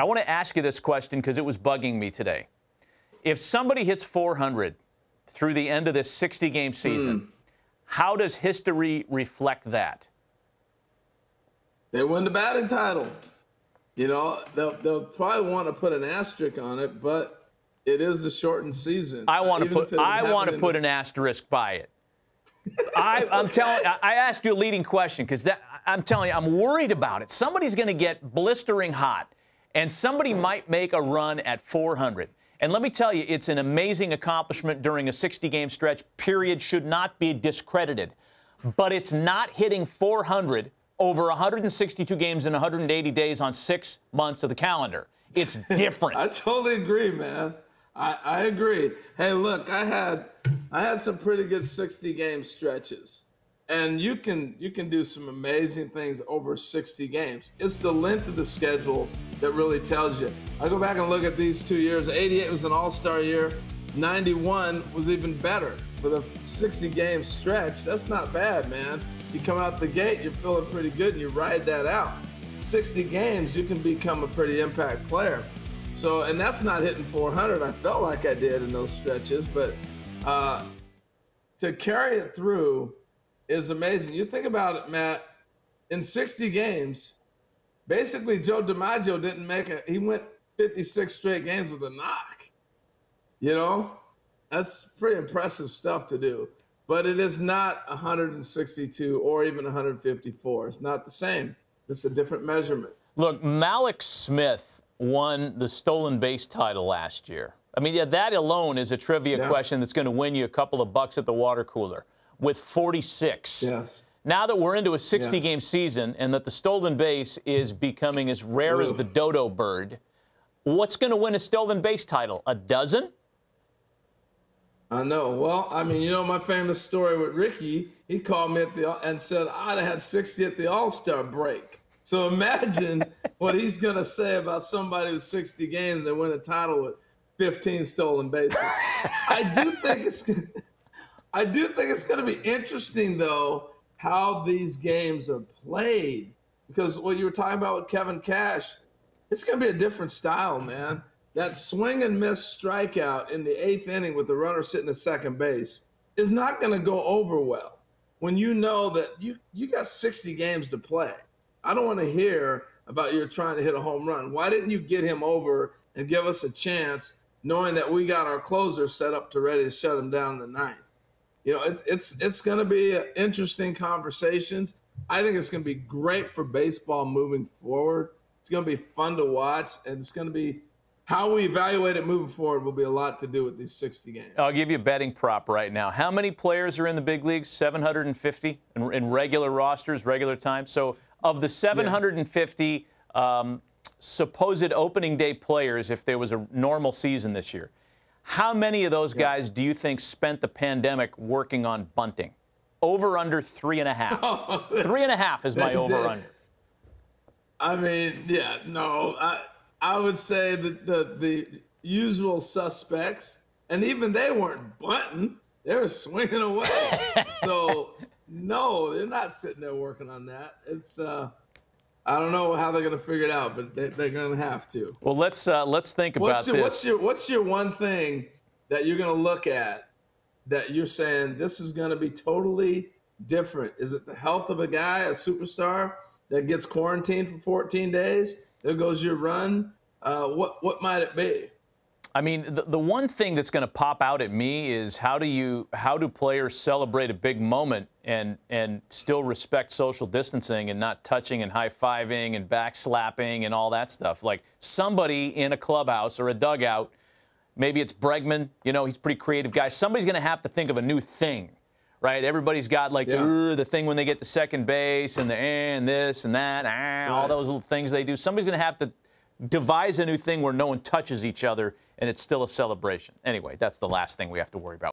I want to ask you this question because it was bugging me today. If somebody hits 400 through the end of this 60-game season, how does history reflect that? They win the batting title. You know, they'll probably want to put an asterisk on it, but it is a shortened season. I want to put an asterisk by it. I asked you a leading question because I'm telling you, I'm worried about it. Somebody's going to get blistering hot, and somebody might make a run at 400. And let me tell you, it's an amazing accomplishment during a 60-game stretch. Period. Should not be discredited. But it's not hitting 400 over 162 games in 180 days on 6 months of the calendar. It's different. I totally agree, man. I agree. Hey, look, I had some pretty good 60-game stretches, and you can do some amazing things over 60 games. It's the length of the schedule that really tells you. I go back and look at these 2 years. 88 was an all-star year. 91 was even better. With a 60-game stretch, that's not bad, man. You come out the gate, you're feeling pretty good, and you ride that out. 60 games, you can become a pretty impact player. So, and that's not hitting 400. I felt like I did in those stretches, but to carry it through is amazing. You think about it, Matt, in 60 games, basically Joe DiMaggio didn't make it. He went 56 straight games with a knock. You know, that's pretty impressive stuff to do. But it is not 162 or even 154. It's not the same. It's a different measurement. Look, Malik Smith won the stolen base title last year. I mean, yeah, that alone is a trivia question that's going to win you a couple of bucks at the water cooler with 46. Yes. Now that we're into a 60-game season and that the stolen base is becoming as rare as the dodo bird, what's going to win a stolen base title? A dozen? I know. Well, I mean, you know my famous story with Ricky. He called me and said I'd have had 60 at the All-Star break. So imagine what he's going to say about somebody with 60 games that win a title with 15 stolen bases. I do think it's going to be interesting, though, how these games are played. Because what you were talking about with Kevin Cash, it's going to be a different style, man. That swing and miss strikeout in the 8th inning with the runner sitting at second base is not going to go over well when you know that you got 60 games to play. I don't want to hear about you trying to hit a home run. Why didn't you get him over and give us a chance knowing that we got our closer set up to ready to shut him down in the 9th? You know, it's going to be interesting conversations. I think it's going to be great for baseball moving forward. It's going to be fun to watch, and it's going to be how we evaluate it moving forward will be a lot to do with these 60 games. I'll give you a betting prop right now. How many players are in the big leagues? 750 in regular rosters, regular time. So of the 750 supposed opening day players, if there was a normal season this year, how many of those guys do you think spent the pandemic working on bunting? Over, under 3.5. 3.5 is my over, under. I mean, yeah, no. I would say that the usual suspects, and even they weren't bunting. They were swinging away. So, no, they're not sitting there working on that. It's I don't know how they're going to figure it out, but they're going to have to. Well, let's think about this. What's your one thing that you're going to look at that you're saying this is going to be totally different? Is it the health of a guy, a superstar, that gets quarantined for 14 days? There goes your run. What might it be? I mean, the one thing that's going to pop out at me is how do players celebrate a big moment and still respect social distancing and not touching and high-fiving and backslapping and all that stuff? Like somebody in a clubhouse or a dugout, maybe it's Bregman, you know, he's a pretty creative guy. Somebody's going to have to think of a new thing, right? Everybody's got like the thing when they get to second base and and this and that, all those little things they do. Somebody's going to have to devise a new thing where no one touches each other and it's still a celebration. Anyway, that's the last thing we have to worry about.